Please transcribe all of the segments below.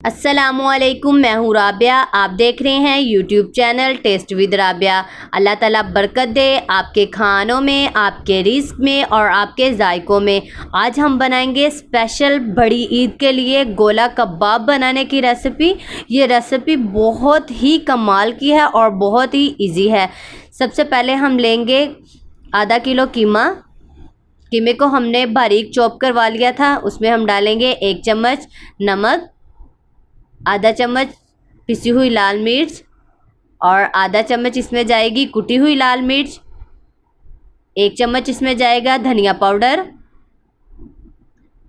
अस्सलामुअलैकुम, मैं हूँ राबिया। आप देख रहे हैं YouTube channel test with Rabia. Allah ताला बरकत दे आपके खानों में, आपके रिस्क में और आपके जायकों में। आज हम बनाएंगे स्पेशल बड़ी ईद के लिए गोला कबाब बनाने की रेसिपी। ये रेसिपी बहुत ही कमाल की है और बहुत ही इजी है। सबसे पहले हम लेंगे आधा किलो कीमा। कीमे को हमने बारीक चॉप करवा लिया था। उसमें हम डालेंगे 1 चम्मच नमक, आधा चम्मच पिसी हुई लाल मिर्च और आधा चम्मच इसमें जाएगी कुटी हुई लाल मिर्च। 1 चम्मच इसमें जाएगा धनिया पाउडर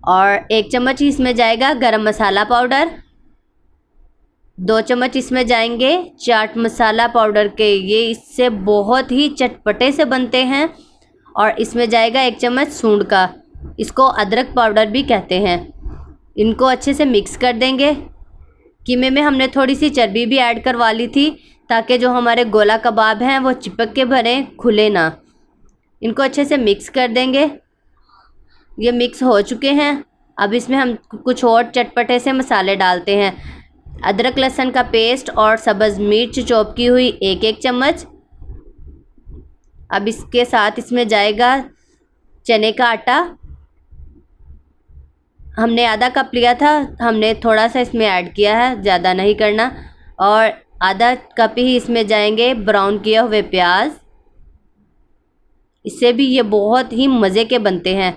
और 1 चम्मच इसमें जाएगा गरम मसाला पाउडर। 2 चम्मच इसमें जाएंगे चाट मसाला पाउडर के, ये इससे बहुत ही चटपटे से बनते हैं। और इसमें जाएगा 1 चम्मच सूंड का, इसको अदरक पाउडर भी कहते हैं। इनको अच्छे से मिक्स कर देंगे। कीमे में हमने थोड़ी सी चर्बी भी ऐड करवा ली थी ताकि जो हमारे गोला कबाब हैं वो चिपक के बने, खुले ना। इनको अच्छे से मिक्स कर देंगे। ये मिक्स हो चुके हैं। अब इसमें हम कुछ और चटपटे से मसाले डालते हैं। अदरक लहसुन का पेस्ट और सब्ज़ मिर्च चॉप की हुई 1-1 चम्मच। अब इसके साथ इसमें जाएगा चने का आटा। हमने आधा कप लिया था, हमने थोड़ा सा इसमें ऐड किया है, ज़्यादा नहीं करना। और आधा कप ही इसमें जाएंगे ब्राउन किए हुए प्याज। इससे भी ये बहुत ही मज़े के बनते हैं।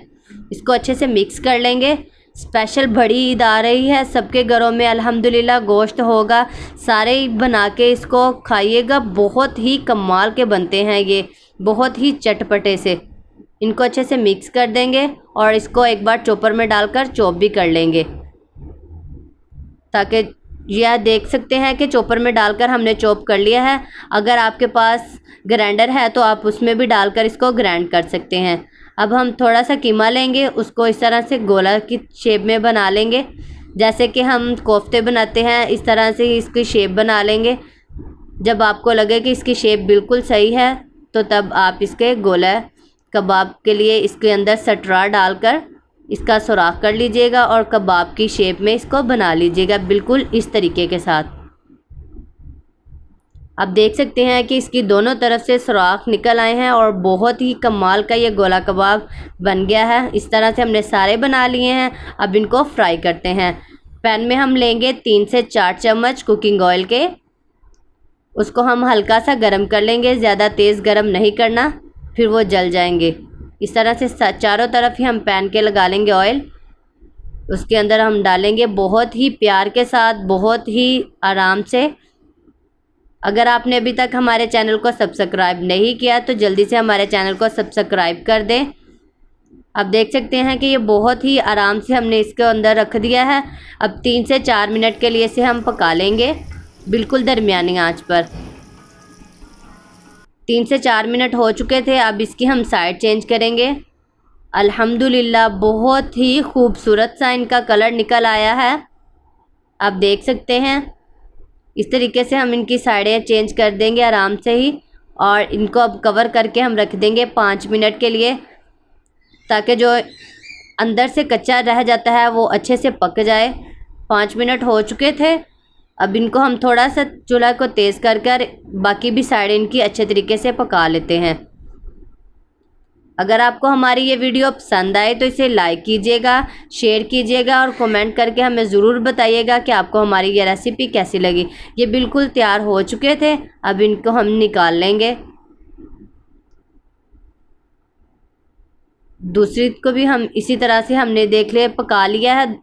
इसको अच्छे से मिक्स कर लेंगे। स्पेशल बड़ी ईद आ रही है, सबके घरों में अल्हम्दुलिल्लाह गोश्त होगा। सारे बना के इसको खाइएगा, बहुत ही कमाल के बनते हैं ये, बहुत ही चटपटे से। इनको अच्छे से मिक्स कर देंगे और इसको एक बार चॉपर में डालकर चॉप भी कर लेंगे, ताकि यह देख सकते हैं कि चॉपर में डालकर हमने चॉप कर लिया है। अगर आपके पास ग्राइंडर है तो आप उसमें भी डालकर इसको ग्राइंड कर सकते हैं। अब हम थोड़ा सा कीमा लेंगे, उसको इस तरह से गोला की शेप में बना लेंगे। जैसे कि हम कोफ्ते बनाते हैं, इस तरह से इसकी शेप बना लेंगे। जब आपको लगे कि इसकी शेप बिल्कुल सही है तो तब आप इसके गोला कबाब के लिए इसके अंदर सटरा डालकर इसका सुराख कर लीजिएगा और कबाब की शेप में इसको बना लीजिएगा, बिल्कुल इस तरीके के साथ। आप देख सकते हैं कि इसकी दोनों तरफ से सुराख निकल आए हैं और बहुत ही कमाल का ये गोला कबाब बन गया है। इस तरह से हमने सारे बना लिए हैं। अब इनको फ्राई करते हैं। पैन में हम लेंगे 3 से 4 चम्मच कुकिंग ऑयल के। उसको हम हल्का सा गर्म कर लेंगे, ज़्यादा तेज़ गर्म नहीं करना, फिर वो जल जाएंगे। इस तरह से चारों तरफ ही हम पैन के लगा लेंगे ऑयल। उसके अंदर हम डालेंगे बहुत ही प्यार के साथ, बहुत ही आराम से। अगर आपने अभी तक हमारे चैनल को सब्सक्राइब नहीं किया तो जल्दी से हमारे चैनल को सब्सक्राइब कर दें। आप देख सकते हैं कि ये बहुत ही आराम से हमने इसके अंदर रख दिया है। अब 3 से 4 मिनट के लिए इसे हम पका लेंगे, बिल्कुल दरमियानी आंच पर। 3 से 4 मिनट हो चुके थे। अब इसकी हम साइड चेंज करेंगे। अल्हम्दुलिल्लाह बहुत ही खूबसूरत सा इनका कलर निकल आया है, आप देख सकते हैं। इस तरीके से हम इनकी साइडें चेंज कर देंगे आराम से ही। और इनको अब कवर करके हम रख देंगे 5 मिनट के लिए, ताकि जो अंदर से कच्चा रह जाता है वो अच्छे से पक जाए। 5 मिनट हो चुके थे। अब इनको हम थोड़ा सा चूल्हा को तेज़ कर बाकी भी साइड इनकी अच्छे तरीके से पका लेते हैं। अगर आपको हमारी ये वीडियो पसंद आए तो इसे लाइक कीजिएगा, शेयर कीजिएगा और कमेंट करके हमें ज़रूर बताइएगा कि आपको हमारी ये रेसिपी कैसी लगी। ये बिल्कुल तैयार हो चुके थे। अब इनको हम निकाल लेंगे। दूसरी को भी हम इसी तरह से हमने देख लिया पका लिया है।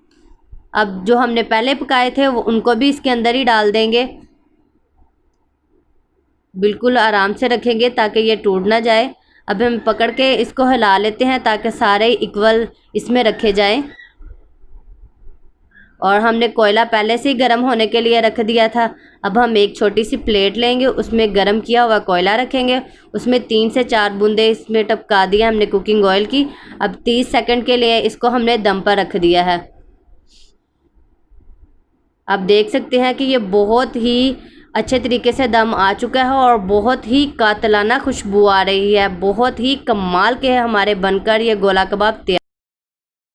अब जो हमने पहले पकाए थे वो उनको भी इसके अंदर ही डाल देंगे। बिल्कुल आराम से रखेंगे ताकि ये टूट ना जाए। अब हम पकड़ के इसको हिला लेते हैं ताकि सारे इक्वल इसमें रखे जाएं। और हमने कोयला पहले से ही गर्म होने के लिए रख दिया था। अब हम एक छोटी सी प्लेट लेंगे, उसमें गर्म किया हुआ कोयला रखेंगे। उसमें 3 से 4 बूंदे इसमें टपका दिया हमने कुकिंग ऑयल की। अब 30 सेकंड के लिए इसको हमने दम पर रख दिया है। आप देख सकते हैं कि ये बहुत ही अच्छे तरीके से दम आ चुका है और बहुत ही कातलाना खुशबू आ रही है। बहुत ही कमाल के हमारे बनकर ये गोला कबाब तैयार।